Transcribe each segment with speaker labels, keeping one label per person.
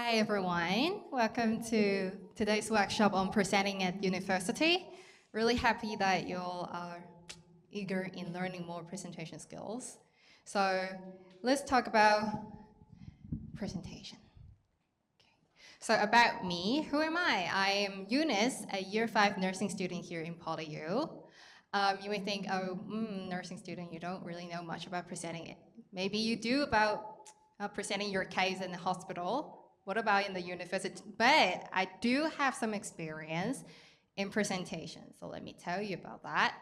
Speaker 1: Hi everyone, welcome to today's workshop on presenting at university. Really happy that you all are eager in learning more presentation skills. So let's talk about presentation. So about me, who am I? I am Eunice, a year 5 nursing student here in PolyU. You may think, oh, nursing student, you don't really know much about presenting it. Maybe you do about presenting your case in the hospital. What about in the university? But I do have some experience in presentation, so let me tell you about that.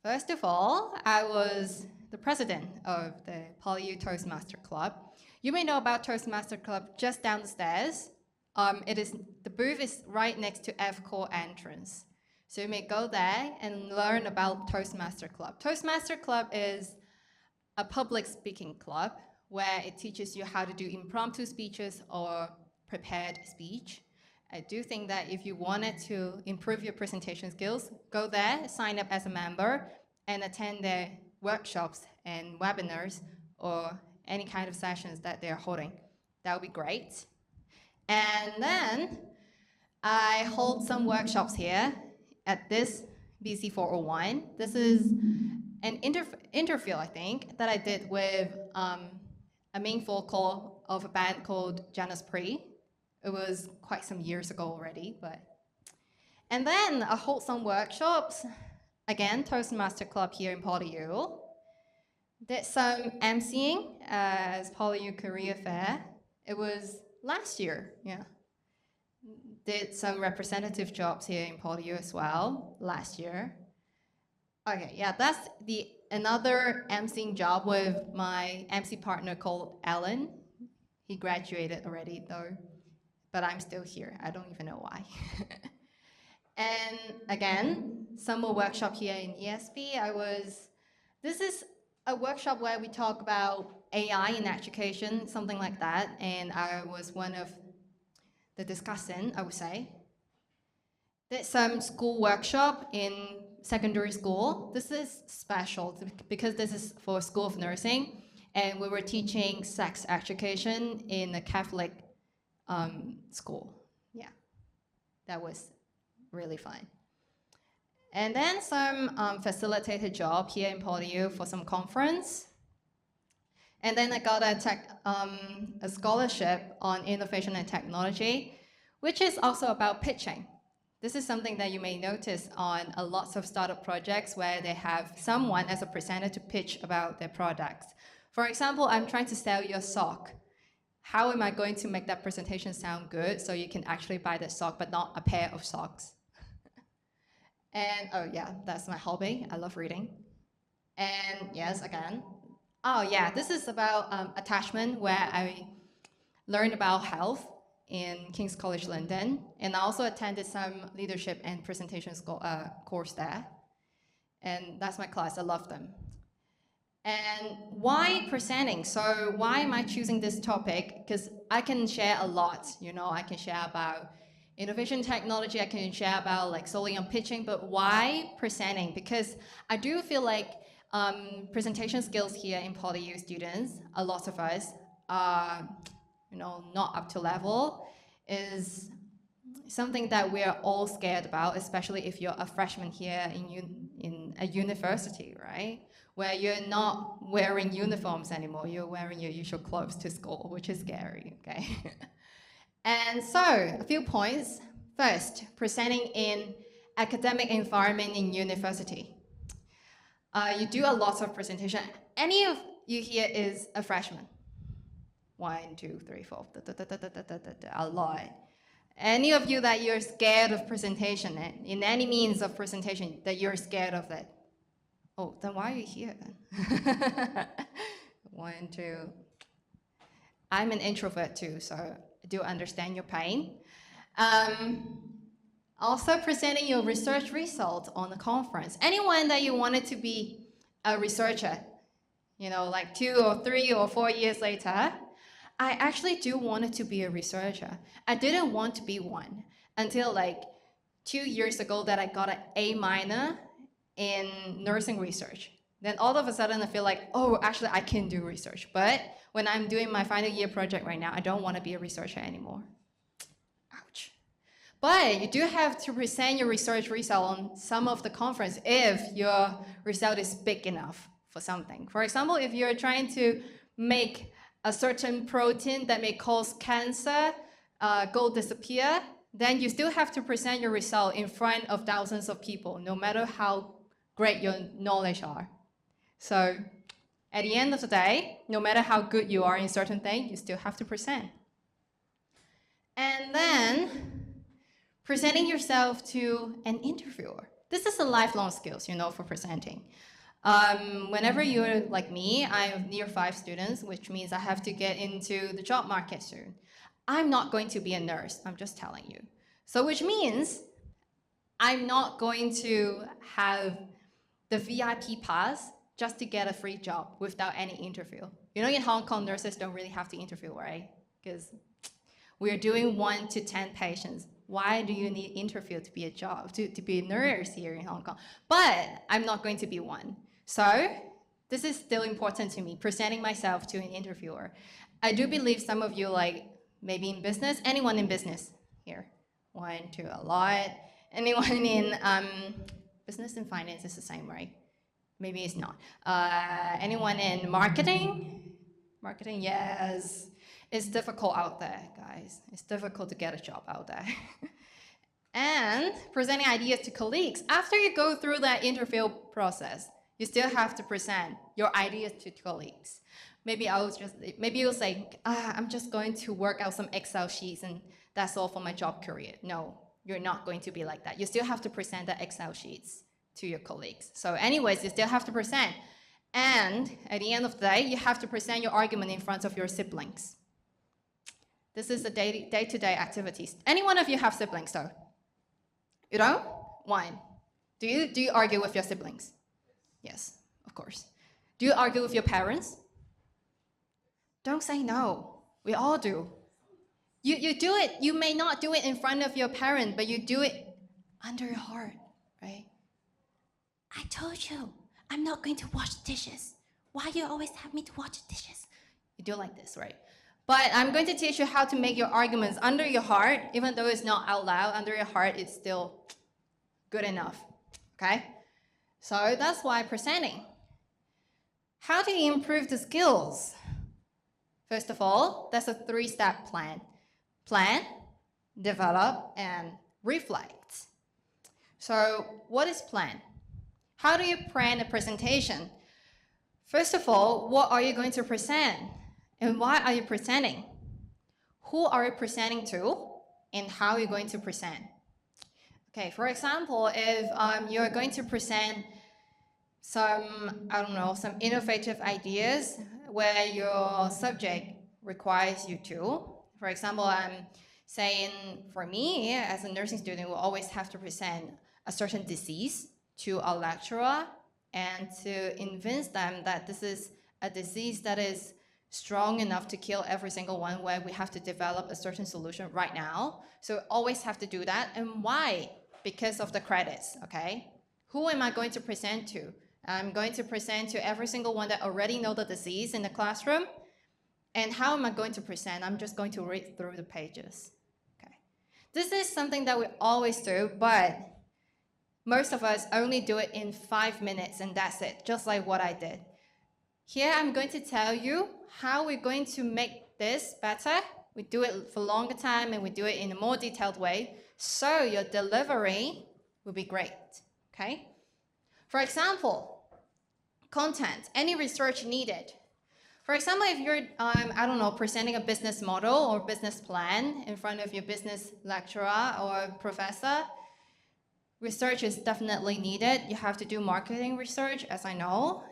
Speaker 1: First of all, I was the president of the PolyU Toastmaster Club. You may know about Toastmaster Club just down the stairs. The booth is right next to F-Core entrance. So you may go there and learn about Toastmaster Club. Toastmaster Club is a public speaking club where it teaches you how to do impromptu speeches or prepared speech. I do think that if you wanted to improve your presentation skills, go there, sign up as a member, and attend their workshops and webinars or any kind of sessions that they're holding. That would be great. And then I hold some workshops here at this BC 401. This is an interview, I think, that I did with a main vocal of a band called Janus Pre. It was quite some years ago already, but. And then I hold some workshops, again, Toastmaster Club here in PolyU. Did some emceeing as PolyU Career Fair. It was last year, yeah. Did some representative jobs here in PolyU as well last year. Okay, yeah, that's another emceeing job with my MC partner called Alan. He graduated already though, but I'm still here. I don't even know why. And again, summer workshop here in ESP. This is a workshop where we talk about AI in education, something like that, and I was one of the discussant, I would say. Did some school workshop in secondary school. This is special because this is for School of Nursing, and we were teaching sex education in a Catholic school. Yeah, that was really fun. And then some facilitated job here in PolyU for some conference. And then I got a scholarship on innovation and technology, which is also about pitching. This is something that you may notice on a lots of startup projects where they have someone as a presenter to pitch about their products. For example, I'm trying to sell you a sock. How am I going to make that presentation sound good so you can actually buy that sock but not a pair of socks? And oh yeah, that's my hobby. I love reading. And yes, again. Oh yeah, this is about attachment where I learned about health in King's College London, and I also attended some leadership and presentation course there. And that's my class, I love them. And why presenting? So why am I choosing this topic? Because I can share a lot, I can share about innovation technology, I can share about like solely on pitching, but why presenting? Because I do feel like presentation skills here in PolyU students, a lot of us are not up to level, is something that we're all scared about, especially if you're a freshman here in a university, right? Where you're not wearing uniforms anymore, you're wearing your usual clothes to school, which is scary, okay? And so, a few points. First, presenting in academic environment in university. You do a lot of presentation. Any of you here is a freshman? 1, 2, 3, 4, a lot. Any of you that you're scared of presentation, in any means of presentation that you're scared of it? Oh, then why are you here then? 1, 2. I'm an introvert too, so I do understand your pain. Also presenting your research results on the conference. Anyone that you wanted to be a researcher, like 2 or 3 or 4 years later, I actually do want to be a researcher. I didn't want to be one until like 2 years ago that I got an A minor in nursing research. then all of a sudden I feel like, oh, actually I can do research. But when I'm doing my final year project right now, I don't want to be a researcher anymore. Ouch. But you do have to present your research result on some of the conference if your result is big enough for something. For example, if you're trying to make a certain protein that may cause cancer go disappear, then you still have to present your result in front of thousands of people, no matter how great your knowledge are. So at the end of the day, no matter how good you are in certain thing, you still have to present. And then presenting yourself to an interviewer. This is a lifelong skills, for presenting. Whenever you're like me, I have near 5 students, which means I have to get into the job market soon. I'm not going to be a nurse, I'm just telling you. So which means I'm not going to have the VIP pass just to get a free job without any interview. In Hong Kong, nurses don't really have to interview, right? Because we're doing 1 to 10 patients. Why do you need interview to be a job, to be a nurse here in Hong Kong? But I'm not going to be one. So this is still important to me, presenting myself to an interviewer. I do believe some of you, like maybe in business, anyone in business here? 1, 2, a lot. Anyone in business and finance is the same, right? Maybe it's not. Anyone in marketing? Marketing, yes. It's difficult out there, guys. It's difficult to get a job out there. And presenting ideas to colleagues. After you go through that interview process, you still have to present your ideas to colleagues. Maybe you'll say, I'm just going to work out some Excel sheets and that's all for my job career. No, you're not going to be like that. You still have to present the Excel sheets to your colleagues. So anyways, you still have to present. And at the end of the day, you have to present your argument in front of your siblings. This is the day-to-day activities. Any one of you have siblings, though? You don't? Why? Do you argue with your siblings? Yes, of course. Do you argue with your parents? Don't say no. We all do. You do it. You may not do it in front of your parent, but you do it under your heart, right? I told you, I'm not going to wash dishes. Why you always have me to wash dishes? You do like this, right? But I'm going to teach you how to make your arguments under your heart, even though it's not out loud, under your heart, it's still good enough, okay? So that's why presenting. How do you improve the skills? First of all, that's a 3-step plan. Plan, develop, and reflect. So what is plan? How do you plan a presentation? First of all, what are you going to present? And why are you presenting? Who are you presenting to? And how are you going to present? Okay, for example, if you're going to present some innovative ideas where your subject requires you to. For example, I'm saying for me, as a nursing student, we'll always have to present a certain disease to a lecturer and to convince them that this is a disease that is strong enough to kill every single one, where we have to develop a certain solution right now. So always have to do that. And why? Because of the credits, okay? Who am I going to present to? I'm going to present to every single one that already know the disease in the classroom. And how am I going to present? I'm just going to read through the pages, okay? This is something that we always do, but most of us only do it in 5 minutes and that's it, just like what I did. Here, I'm going to tell you how we're going to make this better. We do it for a longer time and we do it in a more detailed way, so your delivery will be great, okay? For example, content, any research needed. For example, if you're, presenting a business model or business plan in front of your business lecturer or professor, research is definitely needed. You have to do marketing research, as I know.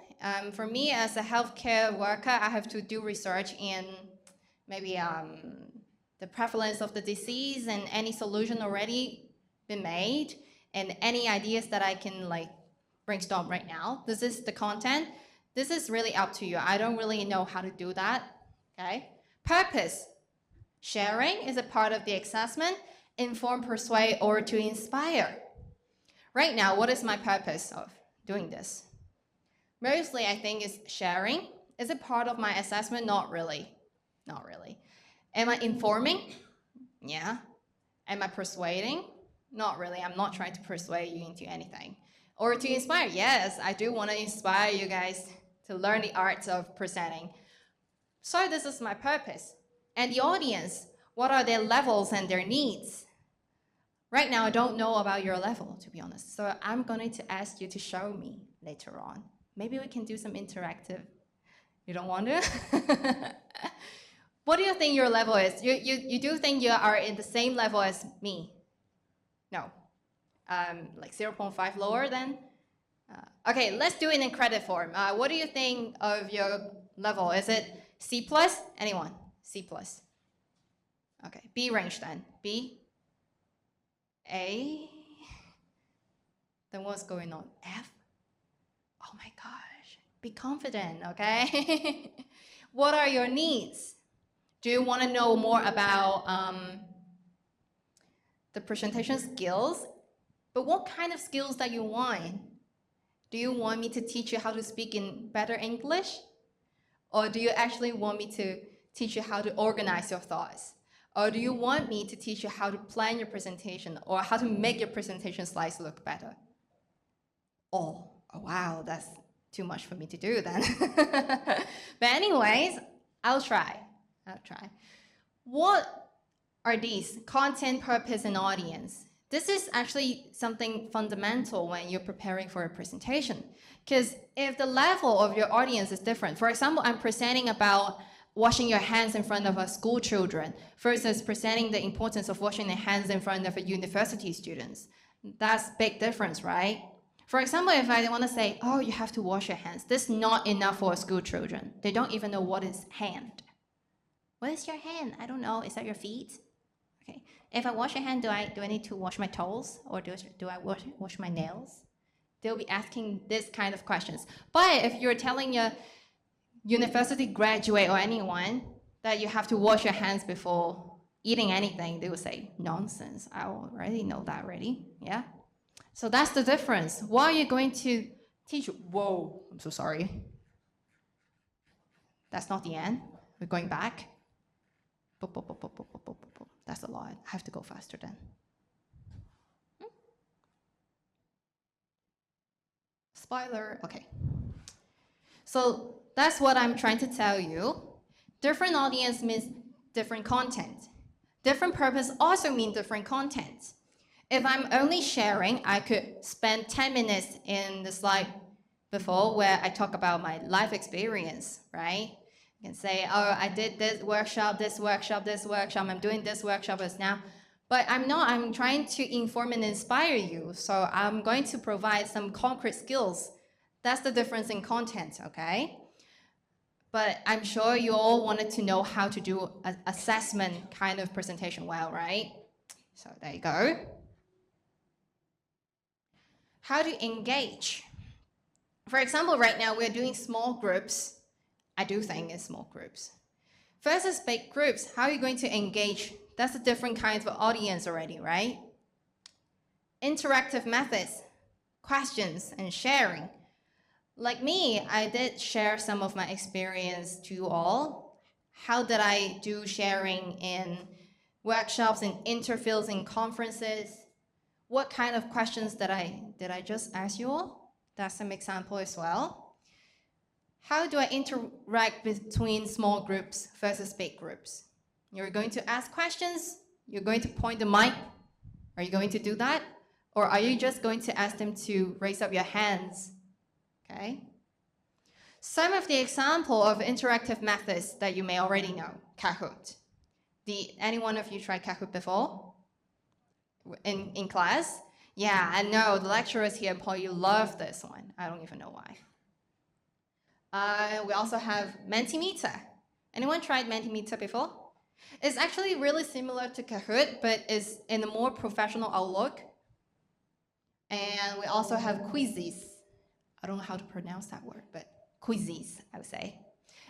Speaker 1: For me, as a healthcare worker, I have to do research in maybe the prevalence of the disease and any solution already been made and any ideas that I can brainstorm right now. This is the content. This is really up to you. I don't really know how to do that, okay? Purpose. Sharing is a part of the assessment. Inform, persuade, or to inspire. Right now, what is my purpose of doing this? Mostly, I think is sharing. Is it part of my assessment? Not really. Not really. Am I informing? Yeah. Am I persuading? Not really. I'm not trying to persuade you into anything. Or to inspire? Yes, I do want to inspire you guys to learn the art of presenting. So this is my purpose. And the audience, what are their levels and their needs? Right now, I don't know about your level, to be honest. So I'm going to ask you to show me later on. Maybe we can do some interactive. You don't want to? What do you think your level is? You do think you are in the same level as me? No. Like 0.5 lower then? Okay, let's do it in credit form. What do you think of your level? Is it C plus? Anyone? C plus. Okay, B range then. B? A? Then what's going on? F? Oh my gosh. Be confident, okay? What are your needs? Do you want to know more about the presentation skills? But what kind of skills that you want? Do you want me to teach you how to speak in better English? Or do you actually want me to teach you how to organize your thoughts? Or do you want me to teach you how to plan your presentation or how to make your presentation slides look better? Oh wow, that's too much for me to do then. But anyways, I'll try. What are these? Content, purpose, and audience. This is actually something fundamental when you're preparing for a presentation. Because if the level of your audience is different, for example, I'm presenting about washing your hands in front of school children versus presenting the importance of washing their hands in front of a university students. That's big difference, right? For example, if I want to say, oh, you have to wash your hands, this is not enough for school children. They don't even know what is hand. What is your hand? I don't know. Is that your feet? Okay. If I wash your hand, do I need to wash my toes or do I wash my nails? They'll be asking this kind of questions. But if you're telling a university graduate or anyone that you have to wash your hands before eating anything, they will say, nonsense. I already know that already. Yeah. So that's the difference. What are you going to teach you? Whoa, I'm so sorry. That's not the end. We're going back. That's a lot. I have to go faster then. Spoiler, okay. So that's what I'm trying to tell you. Different audience means different content. Different purpose also means different content. If I'm only sharing, I could spend 10 minutes in the slide before where I talk about my life experience, right? You can say, oh, I did this workshop, I'm doing this workshop as now. But I'm trying to inform and inspire you. So I'm going to provide some concrete skills. That's the difference in content, okay? But I'm sure you all wanted to know how to do an assessment kind of presentation well, right? So there you go. How to engage. For example, right now we're doing small groups. I do think it's small groups. Versus big groups, how are you going to engage? That's a different kind of audience already, right? Interactive methods, questions, and sharing. Like me, I did share some of my experience to you all. How did I do sharing in workshops, in interviews, in conferences? What kind of questions did I just ask you all? That's some example as well. How do I interact between small groups versus big groups? You're going to ask questions, you're going to point the mic. Are you going to do that? Or are you just going to ask them to raise up your hands? Okay. Some of the example of interactive methods that you may already know, Kahoot. Any one of you tried Kahoot before? In class? Yeah, I know the lecturers here probably love this one. I don't even know why. We also have Mentimeter. Anyone tried Mentimeter before? It's actually really similar to Kahoot, but it's in a more professional outlook. And we also have Quizizz. I don't know how to pronounce that word, but Quizizz, I would say.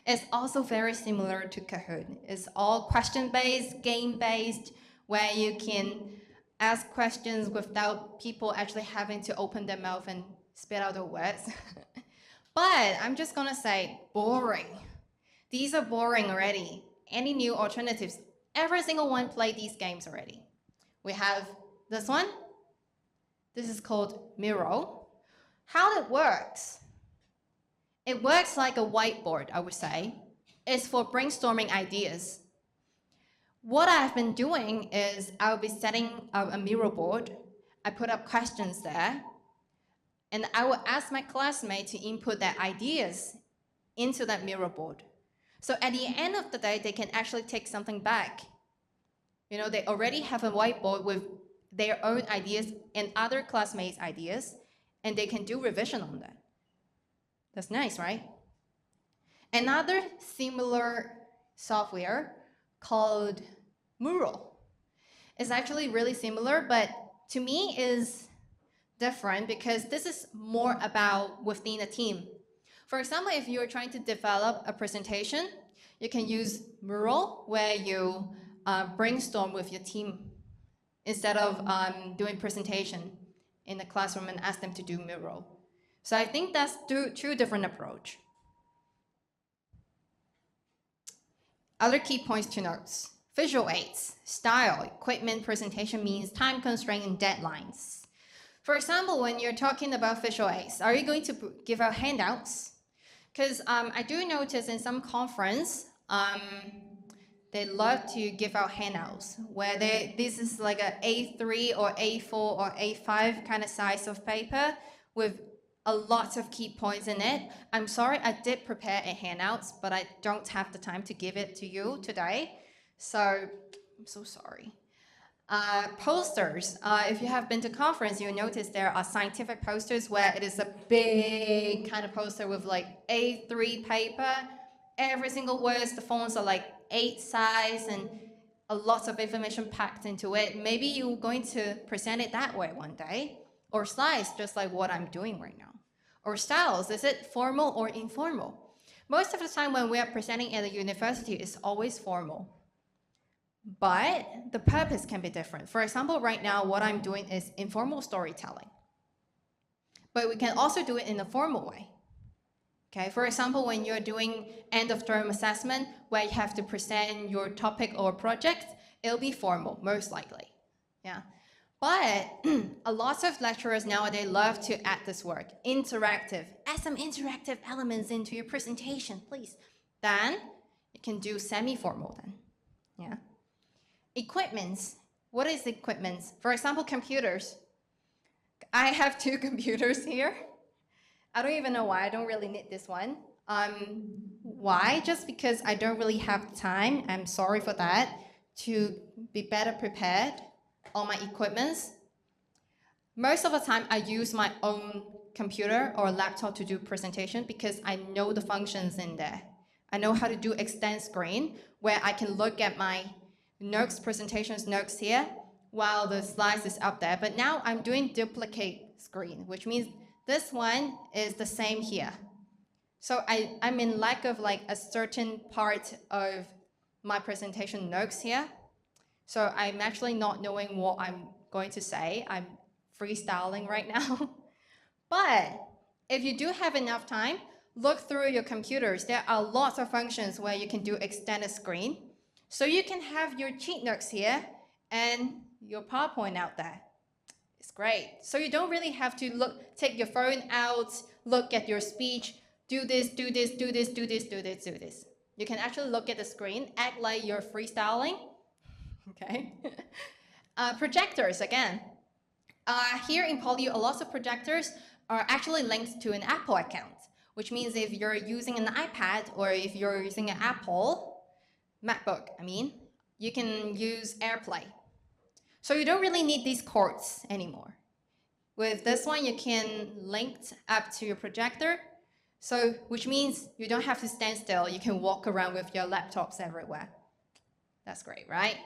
Speaker 1: It's also very similar to Kahoot. It's all question-based, game-based, where you can ask questions without people actually having to open their mouth and spit out the words. But I'm just gonna say boring. These are boring already. Any new alternatives? Every single one played these games already. We have this one. This is called Miro. How it works? It works like a whiteboard, I would say. It's for brainstorming ideas. What I've been doing is I'll be setting up a Miro board. I put up questions there, and I will ask my classmates to input their ideas into that Miro board. So at the end of the day, they can actually take something back. You know, they already have a whiteboard with their own ideas and other classmates' ideas, and they can do revision on that. That's nice, right? Another similar software called Mural is actually really similar, but to me is different because this is more about within a team. For example, if you're trying to develop a presentation, you can use Mural where you brainstorm with your team instead of doing presentation in the classroom and ask them to do Mural. So I think that's two different approach. Other key points to note. Visual aids, style, equipment, presentation means time constraint and deadlines. For example, when you're talking about visual aids, are you going to give out handouts? Because I do notice in some conference, they love to give out handouts where this is like a A3 or A4 or A5 kind of size of paper with a lot of key points in it. I'm sorry, I did prepare a handouts, but I don't have the time to give it to you today. So I'm so sorry. Posters. If you have been to conference, you'll notice there are scientific posters where it is a big kind of poster with like A3 paper. Every single word, the fonts are like 8 size and a lot of information packed into it. Maybe you're going to present it that way one day. Or slides, just like what I'm doing right now. Or styles, is it formal or informal? Most of the time when we are presenting at a university, it's always formal. But the purpose can be different. For example, right now, what I'm doing is informal storytelling. But we can also do it in a formal way. Okay, for example, when you're doing end of term assessment, where you have to present your topic or project, it'll be formal, most likely. Yeah. But a lot of lecturers nowadays love to add this word, interactive. Add some interactive elements into your presentation, please. Then you can do semi-formal then. Yeah. Equipments. What is equipments? For example, computers. I have 2 computers here. I don't even know why. I don't really need this one. Why? Just because I don't really have time. I'm sorry for that. To be better prepared on my equipments. Most of the time, I use my own computer or laptop to do presentation because I know the functions in there. I know how to do extend screen where I can look at my notes, presentations notes here while the slides is up there. But now I'm doing duplicate screen, which means this one is the same here. So I'm in lack of like a certain part of my presentation notes here. So I'm actually not knowing what I'm going to say. I'm freestyling right now. But if you do have enough time, look through your computers. There are lots of functions where you can do extended screen. So you can have your cheat notes here and your PowerPoint out there. It's great. So you don't really have to take your phone out, look at your speech, do this, do this, do this, do this, do this, do this. You can actually look at the screen, act like you're freestyling. Okay. Projectors, again. Here in PolyU, a lot of projectors are actually linked to an Apple account, which means if you're using an iPad or if you're using an Apple MacBook, you can use AirPlay. So you don't really need these cords anymore. With this one, you can link up to your projector, so which means you don't have to stand still. You can walk around with your laptops everywhere. That's great, right?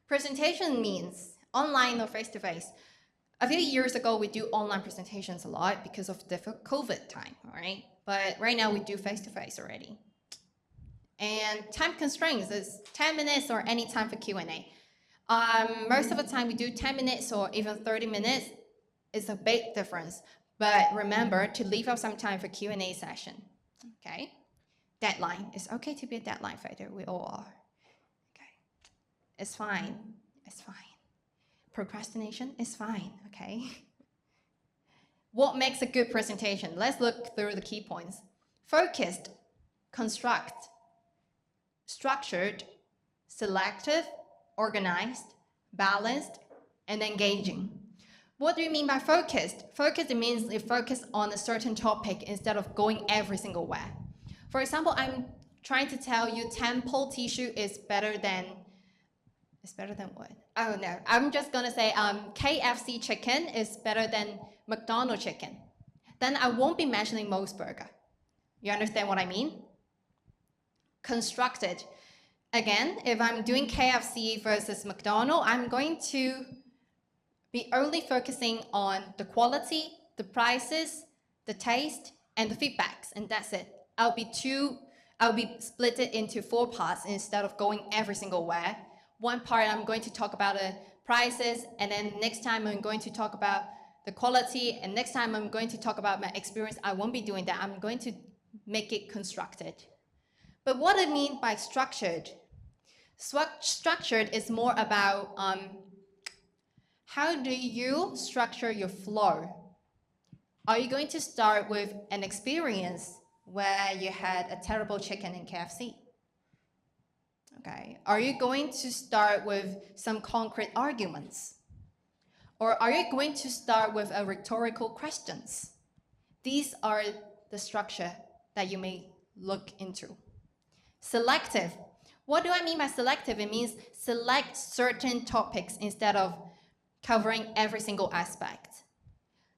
Speaker 1: Presentation means online or face-to-face. A few years ago, we do online presentations a lot because of the COVID time, all right? But right now, we do face-to-face already. And time constraints is 10 minutes or any time for Q&A. Most of the time, we do 10 minutes or even 30 minutes. It's a big difference. But remember to leave out some time for Q&A session, okay? Deadline. It's okay to be a deadline fighter. We all are, okay? It's fine. It's fine. Procrastination is fine, okay? What makes a good presentation? Let's look through the key points. Focused, construct, structured, selective, organized, balanced, and engaging. What do you mean by focused? Focused, it means you focus on a certain topic instead of going every single way. For example, I'm trying to tell you temple tissue is better than what? Oh no, I'm just gonna say KFC chicken is better than McDonald's chicken. Then I won't be mentioning Moe's Burger. You understand what I mean? Constructed. Again, if I'm doing KFC versus McDonald's, I'm going to be only focusing on the quality, the prices, the taste, and the feedbacks, and that's it. I'll be split it into 4 parts instead of going every single way. One part I'm going to talk about the prices, and then next time I'm going to talk about the quality, and next time I'm going to talk about my experience. I won't be doing that. I'm going to make it constructed. But what I mean by structured? Structured is more about how do you structure your flow? Are you going to start with an experience where you had a terrible chicken in KFC? Okay. Are you going to start with some concrete arguments? Or are you going to start with a rhetorical questions? These are the structure that you may look into. Selective. What do I mean by selective? It means select certain topics instead of covering every single aspect.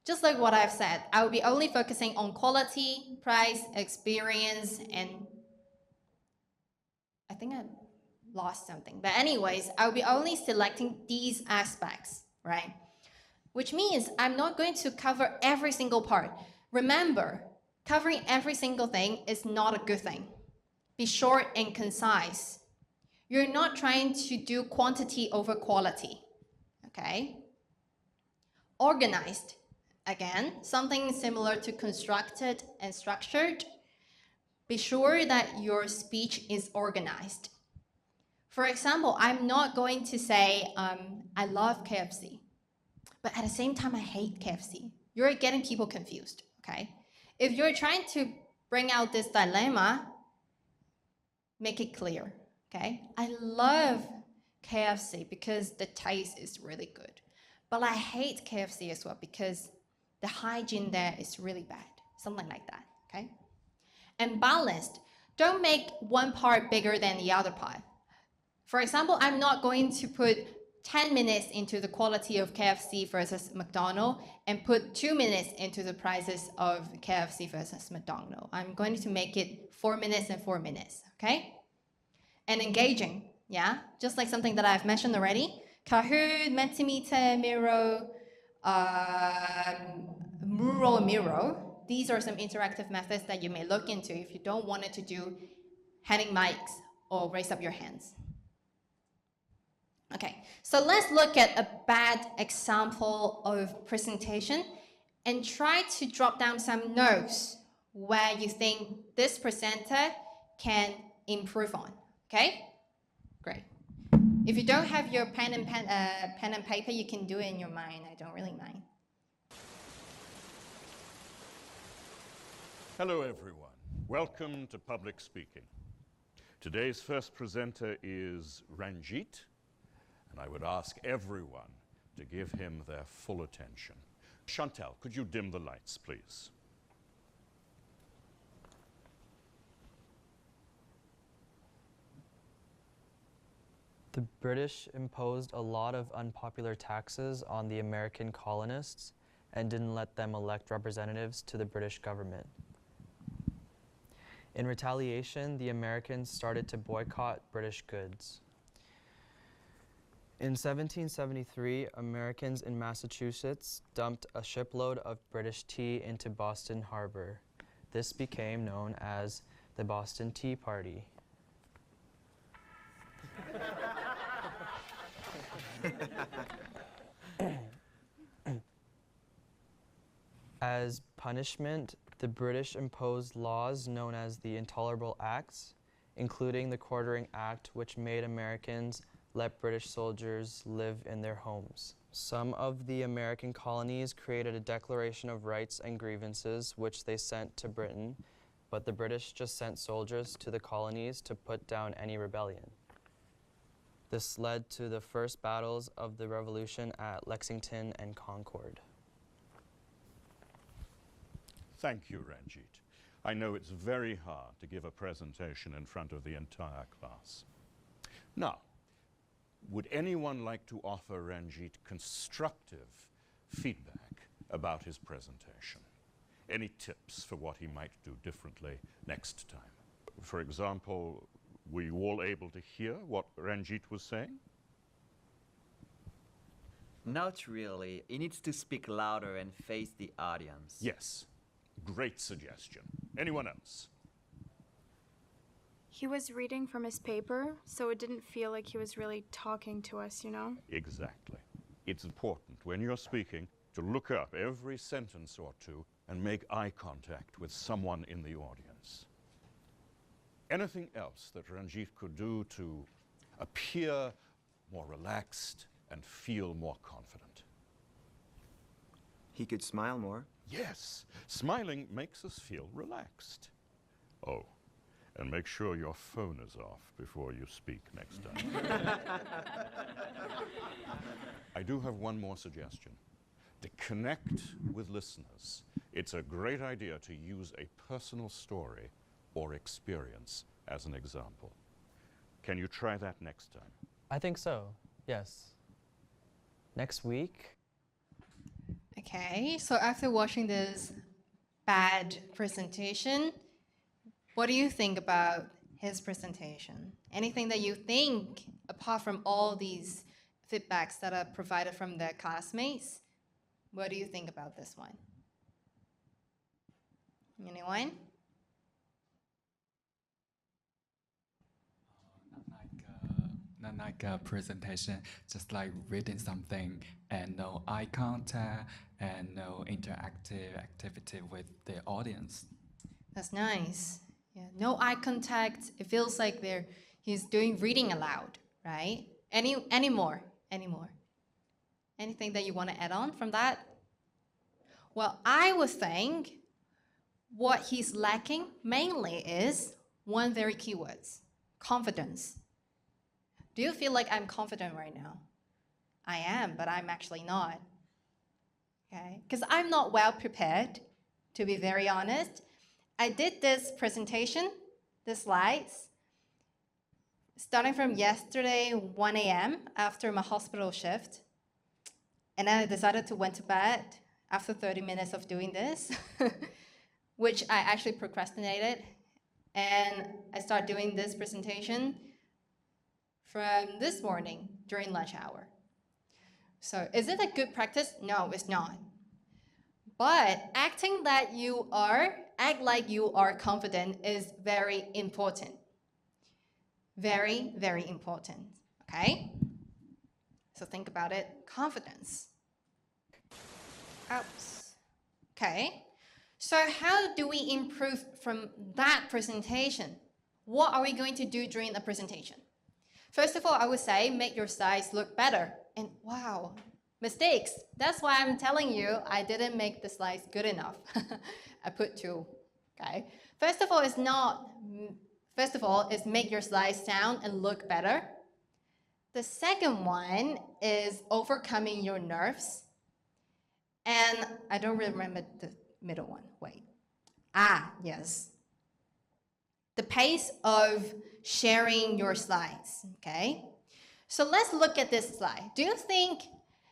Speaker 1: Just like what I've said, I will be only focusing on quality, price, experience, and I think I lost something. But anyways, I'll be only selecting these aspects, right? Which means I'm not going to cover every single part. Remember, covering every single thing is not a good thing. Be short and concise. You're not trying to do quantity over quality, okay? Organized. Again, something similar to constructed and structured. Be sure that your speech is organized. For example, I'm not going to say, I love KFC, but at the same time, I hate KFC. You're getting people confused, okay? If you're trying to bring out this dilemma, make it clear, okay? I love KFC because the taste is really good, but I hate KFC as well because the hygiene there is really bad, something like that, okay? And balanced, don't make one part bigger than the other part. For example, I'm not going to put 10 minutes into the quality of KFC versus McDonald's and put 2 minutes into the prices of KFC versus McDonald's. I'm going to make it 4 minutes and 4 minutes, okay? And engaging, yeah? Just like something that I've mentioned already. Kahoot, Mentimeter, Miro, Miro. These are some interactive methods that you may look into if you don't want it to do handing mics or raise up your hands. Okay, so let's look at a bad example of presentation and try to drop down some notes where you think this presenter can improve on, okay? Great. If you don't have your pen and paper, you can do it in your mind. I don't really mind.
Speaker 2: Hello, everyone. Welcome to Public Speaking. Today's first presenter is Ranjit, and I would ask everyone to give him their full attention. Chantal, could you dim the lights, please?
Speaker 3: The British imposed a lot of unpopular taxes on the American colonists and didn't let them elect representatives to the British government. In retaliation, the Americans started to boycott British goods. In 1773, Americans in Massachusetts dumped a shipload of British tea into Boston Harbor. This became known as the Boston Tea Party. As punishment, the British imposed laws known as the Intolerable Acts, including the Quartering Act, which made Americans let British soldiers live in their homes. Some of the American colonies created a Declaration of Rights and Grievances, which they sent to Britain, but the British just sent soldiers to the colonies to put down any rebellion. This led to the first battles of the Revolution at Lexington and Concord.
Speaker 2: Thank you, Ranjit. I know it's very hard to give a presentation in front of the entire class. Now, would anyone like to offer Ranjit constructive feedback about his presentation? Any tips for what he might do differently next time? For example, were you all able to hear what Ranjit was saying?
Speaker 4: Not really. He needs to speak louder and face the audience.
Speaker 2: Yes. Great suggestion. Anyone else?
Speaker 5: He was reading from his paper, so it didn't feel like he was really talking to us, you know?
Speaker 2: Exactly. It's important when you're speaking to look up every sentence or two and make eye contact with someone in the audience. Anything else that Ranjit could do to appear more relaxed and feel more confident?
Speaker 6: He could smile more.
Speaker 2: Yes, smiling makes us feel relaxed. Oh, and make sure your phone is off before you speak next time. I do have one more suggestion. To connect with listeners, it's a great idea to use a personal story or experience as an example. Can you try that next time?
Speaker 3: I think so, yes. Next week,
Speaker 1: Okay, so after watching this bad presentation, what do you think about his presentation? Anything that you think, apart from all these feedbacks that are provided from their classmates, what do you think about this one? Anyone?
Speaker 7: Not like a presentation, just like reading something and no eye contact and no interactive activity with the audience.
Speaker 1: That's nice. Yeah, no eye contact. It feels like he's doing reading aloud, right? Any more? Anything that you want to add on from that? Well, I would think what he's lacking mainly is one very key word: confidence. Do you feel like I'm confident right now? I am, but I'm actually not. Okay? Because I'm not well prepared, to be very honest. I did this presentation, the slides, starting from yesterday, 1 a.m. after my hospital shift. And then I decided to went to bed after 30 minutes of doing this, which I actually procrastinated. And I started doing this presentation from this morning during lunch hour. So is it a good practice? No, it's not. But act like you are confident is very important. Very, very important, okay? So think about it, confidence. Oops. Okay, so how do we improve from that presentation? What are we going to do during the presentation? First of all, I would say make your slides look better. And wow, mistakes. That's why I'm telling you I didn't make the slides good enough. I put 2, okay? First of all, is make your slides sound and look better. The second one is overcoming your nerves. And I don't remember the middle one, wait. Yes. The pace of sharing your slides, okay? So let's look at this slide. Do you think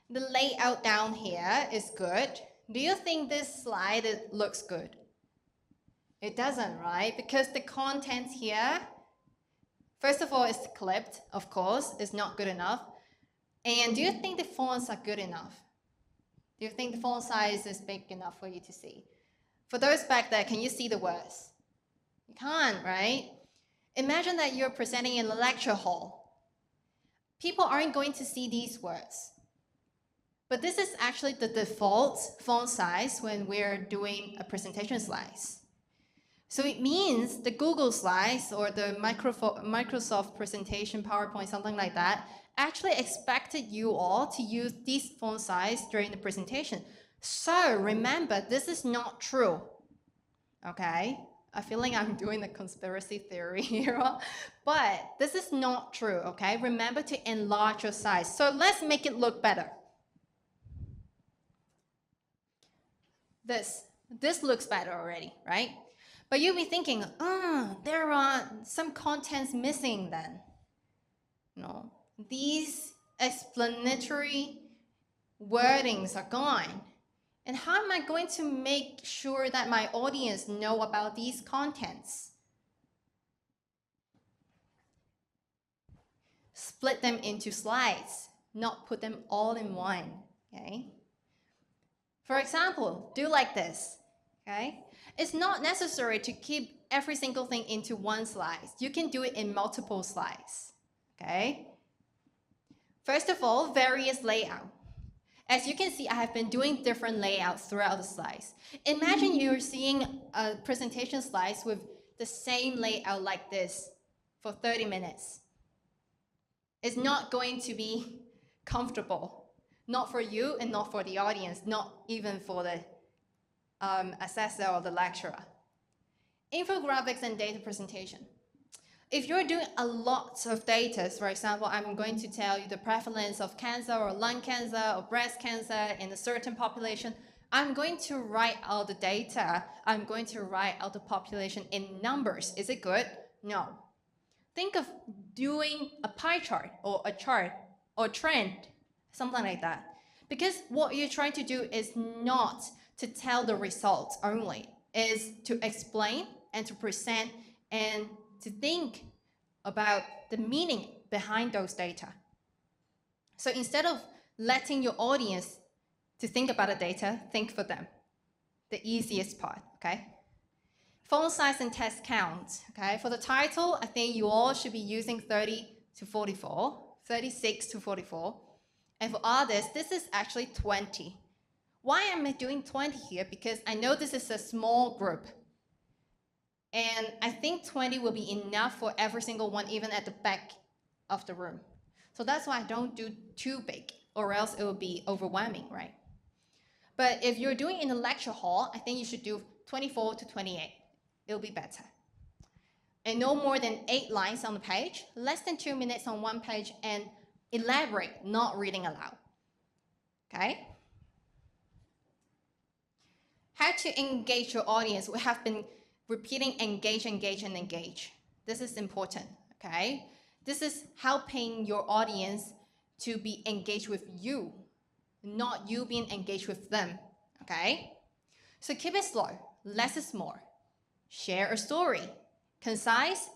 Speaker 1: the layout down here is good? Do you think this slide looks good? It doesn't, right? Because the contents here, first of all, it's clipped, of course. It's not good enough. And do you think the fonts are good enough? Do you think the font size is big enough for you to see? For those back there, can you see the words? You can't, right? Imagine that you're presenting in a lecture hall. People aren't going to see these words. But this is actually the default font size when we're doing a presentation slides. So it means the Google Slides or the Microsoft presentation, PowerPoint, something like that, actually expected you all to use this font size during the presentation. So remember, this is not true, okay? I feel like I'm doing a conspiracy theory here, but this is not true, okay? Remember to enlarge your size. So let's make it look better. This looks better already, right? But you'll be thinking, there are some contents missing then. No, these explanatory wordings are gone. And how am I going to make sure that my audience know about these contents? Split them into slides, not put them all in one, okay? For example, do like this, okay? It's not necessary to keep every single thing into one slide. You can do it in multiple slides, okay? First of all, various layout. As you can see, I have been doing different layouts throughout the slides. Imagine you're seeing a presentation slides with the same layout like this for 30 minutes. It's not going to be comfortable, not for you and not for the audience, not even for the assessor or the lecturer. Infographics and data presentation. If you're doing a lot of data, for example, I'm going to tell you the prevalence of cancer or lung cancer or breast cancer in a certain population, I'm going to write out the data. I'm going to write out the population in numbers. Is it good? No. Think of doing a pie chart or a chart or trend, something like that. Because what you're trying to do is not to tell the results only, is to explain and to present and to think about the meaning behind those data. So instead of letting your audience to think about the data, think for them. The easiest part, okay? Font size and text count, okay? For the title, I think you all should be using 30 to 44, 36 to 44. And for others, this is actually 20. Why am I doing 20 here? Because I know this is a small group. And I think 20 will be enough for every single one, even at the back of the room. So that's why I don't do too big, or else it will be overwhelming, right? But if you're doing in a lecture hall, I think you should do 24 to 28. It'll be better. And no more than 8 lines on the page, less than 2 minutes on one page, and elaborate, not reading aloud, okay? How to engage your audience. We have been repeating engage, engage, and engage. This is important, okay? This is helping your audience to be engaged with you, not you being engaged with them, okay? So keep it slow, less is more. Share a story, concise,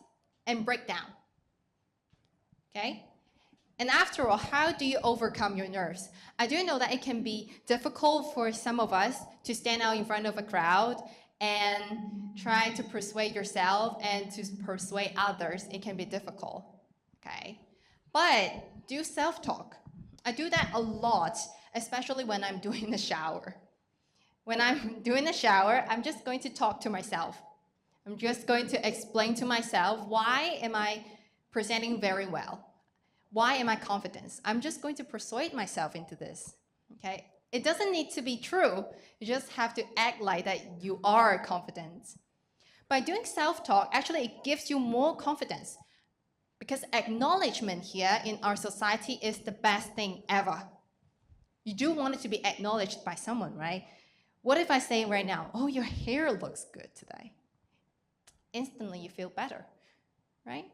Speaker 1: and break down, okay? And after all, how do you overcome your nerves? I do know that it can be difficult for some of us to stand out in front of a crowd and try to persuade yourself and to persuade others. It can be difficult, okay? But do self-talk. I do that a lot, especially when I'm doing the shower. When I'm doing the shower, I'm just going to talk to myself. I'm just going to explain to myself, why am I presenting very well? Why am I confident? I'm just going to persuade myself into this, okay? It doesn't need to be true. You just have to act like that you are confident. By doing self-talk, actually it gives you more confidence, because acknowledgement here in our society is the best thing ever. You do want it to be acknowledged by someone, right? What if I say right now, oh, your hair looks good today? Instantly you feel better, right?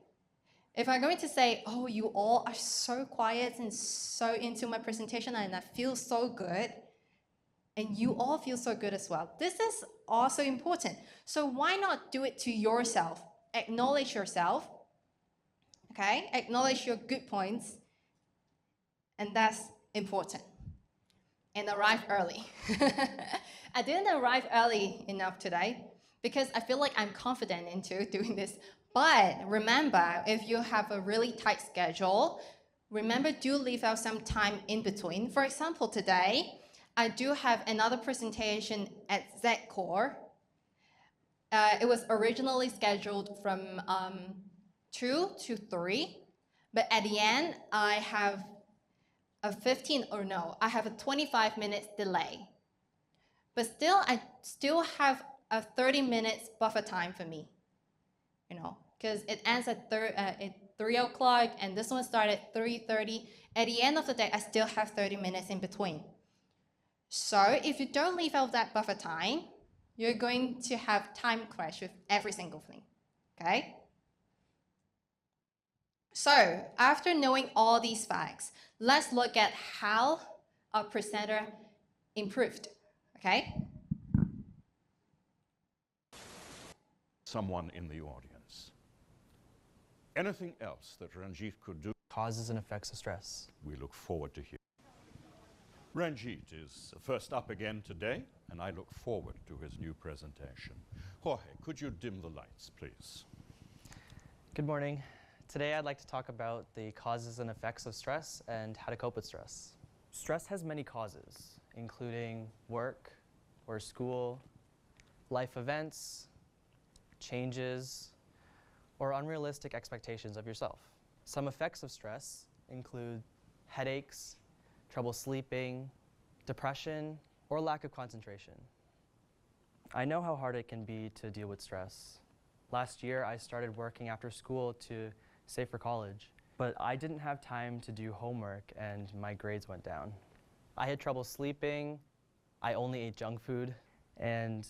Speaker 1: If I'm going to say, oh, you all are so quiet and so into my presentation and I feel so good, and you all feel so good as well, this is also important. So why not do it to yourself? Acknowledge yourself, okay? Acknowledge your good points, and that's important. And arrive early. I didn't arrive early enough today because I feel like I'm confident into doing this. But remember, if you have a really tight schedule, remember, do leave out some time in between. For example, today, I do have another presentation at Z-Core. It was originally scheduled from 2 to 3, but at the end, I have a 25 minutes delay. But still, I still have a 30 minutes buffer time for me, because it ends at 3 o'clock, and this one started at 3:30. At the end of the day, I still have 30 minutes in between. So if you don't leave out that buffer time, you're going to have time clash with every single thing, okay? So after knowing all these facts, let's look at how our presenter improved, okay?
Speaker 2: Someone in the audience. Anything else that Ranjit could do?
Speaker 3: Causes and effects of stress.
Speaker 2: We look forward to hearing. Ranjit is first up again today, and I look forward to his new presentation. Jorge, could you dim the lights, please?
Speaker 3: Good morning. Today I'd like to talk about the causes and effects of stress and how to cope with stress. Stress has many causes, including work or school, life events, changes, or unrealistic expectations of yourself. Some effects of stress include headaches, trouble sleeping, depression, or lack of concentration. I know how hard it can be to deal with stress. Last year, I started working after school to save for college, but I didn't have time to do homework and my grades went down. I had trouble sleeping, I only ate junk food, and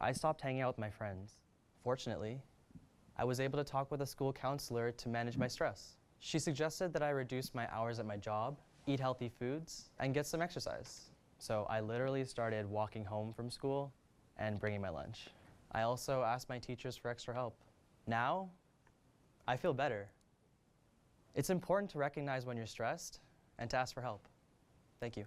Speaker 3: I stopped hanging out with my friends. Fortunately, I was able to talk with a school counselor to manage my stress. She suggested that I reduce my hours at my job, eat healthy foods, and get some exercise. So I literally started walking home from school and bringing my lunch. I also asked my teachers for extra help. Now, I feel better. It's important to recognize when you're stressed and to ask for help. Thank you.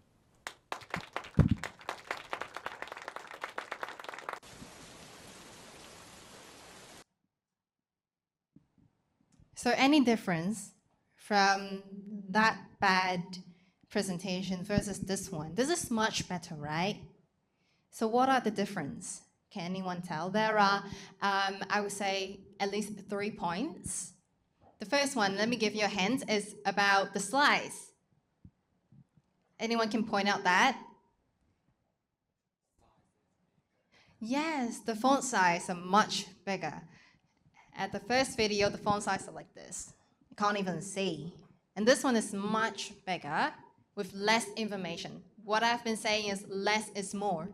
Speaker 1: So any difference from that bad presentation versus this one? This is much better, right? So what are the difference? Can anyone tell? There are, I would say, at least 3 points. The first one, let me give you a hint, is about the slides. Anyone can point out that? Yes, the font size are much bigger. At the first video, the font size are like this. You can't even see. And this one is much bigger with less information. What I've been saying is less is more.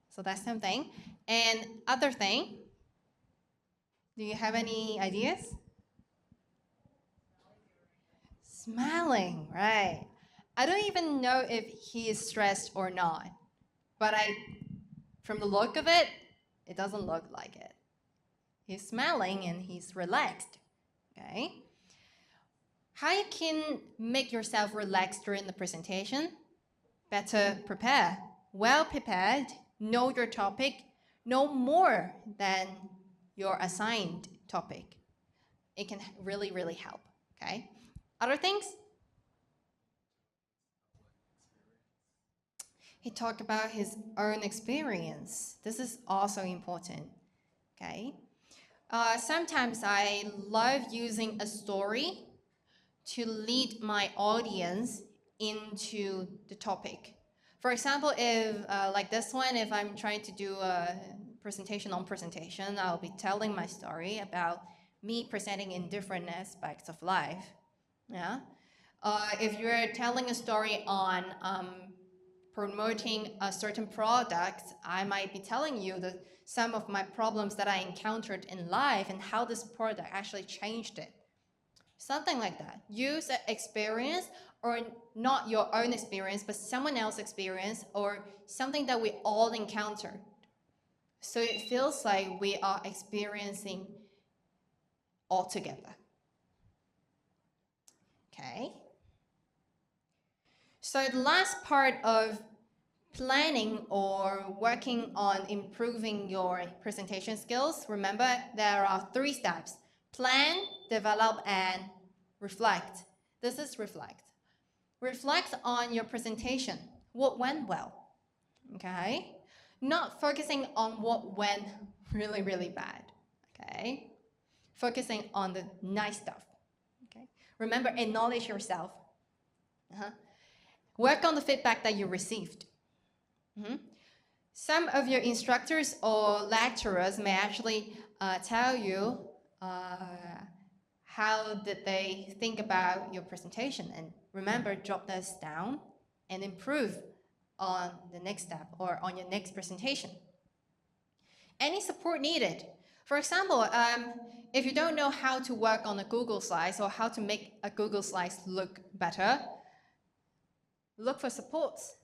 Speaker 1: So that's something. And other thing, do you have any ideas? Smiling, right. I don't even know if he is stressed or not, but from the look of it, it doesn't look like it. He's smiling and he's relaxed, okay? How you can make yourself relaxed during the presentation? Better prepare. Well prepared, know your topic, know more than your assigned topic. It can really, really help, okay? Other things? He talked about his own experience. This is also important, okay? Sometimes I love using a story to lead my audience into the topic. For example, if like this one, if I'm trying to do a presentation on presentation, I'll be telling my story about me presenting in different aspects of life. Yeah. If you're telling a story on promoting a certain product, I might be telling you some of my problems that I encountered in life and how this product actually changed it. Something like that. Use an experience, or not your own experience, but someone else's experience, or something that we all encountered. So it feels like we are experiencing all together. Okay. So the last part of planning or working on improving your presentation skills, remember there are 3 steps: plan, develop, and reflect. This is reflect. Reflect on your presentation. What went well? Okay? Not focusing on what went really, really bad. Okay? Focusing on the nice stuff. Okay? Remember, acknowledge yourself. Work on the feedback that you received. Some of your instructors or lecturers may actually tell you how did they think about your presentation. And remember, jot this down and improve on the next step or on your next presentation. Any support needed? For example, if you don't know how to work on a Google Slides or how to make a Google Slides look better, look for supports.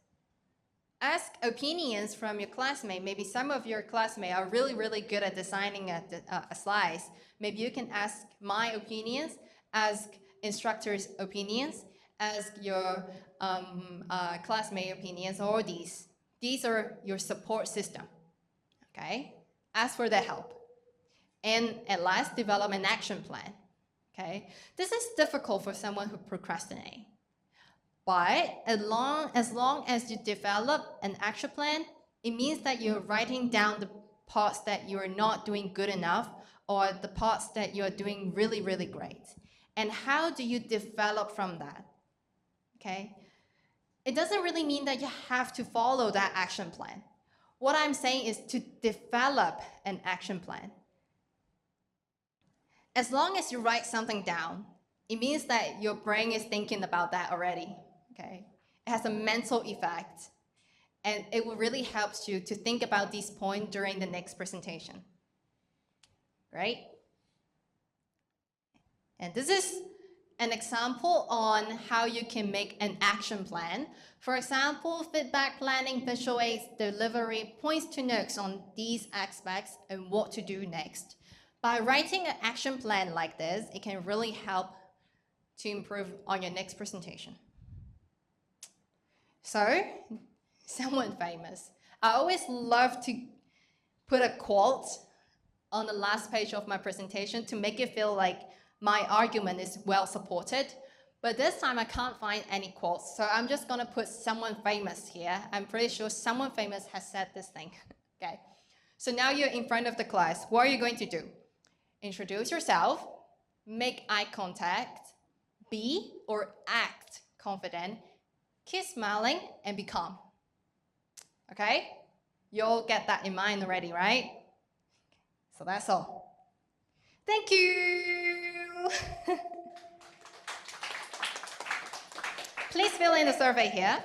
Speaker 1: Ask opinions from your classmate. Maybe some of your classmates are really, really good at designing a slides. Maybe you can ask my opinions, ask instructors' opinions, ask your classmate opinions, all these. These are your support system, okay? Ask for their help. And at last, develop an action plan, okay? This is difficult for someone who procrastinates. But as long as you develop an action plan, it means that you're writing down the parts that you are not doing good enough or the parts that you are doing really, really great. And how do you develop from that? Okay? It doesn't really mean that you have to follow that action plan. What I'm saying is to develop an action plan. As long as you write something down, it means that your brain is thinking about that already. Okay? It has a mental effect, and it will really help you to think about these points during the next presentation. Right? And this is an example on how you can make an action plan. For example, feedback planning, visual aids, delivery, points to notes on these aspects and what to do next. By writing an action plan like this, it can really help to improve on your next presentation. So, someone famous. I always love to put a quote on the last page of my presentation to make it feel like my argument is well supported. But this time I can't find any quotes, so I'm just gonna put someone famous here. I'm pretty sure someone famous has said this thing, okay? So now you're in front of the class. What are you going to do? Introduce yourself, make eye contact, be or act confident, keep smiling, and be calm. Okay? You all get that in mind already, right? So that's all. Thank you! Please fill in the survey here.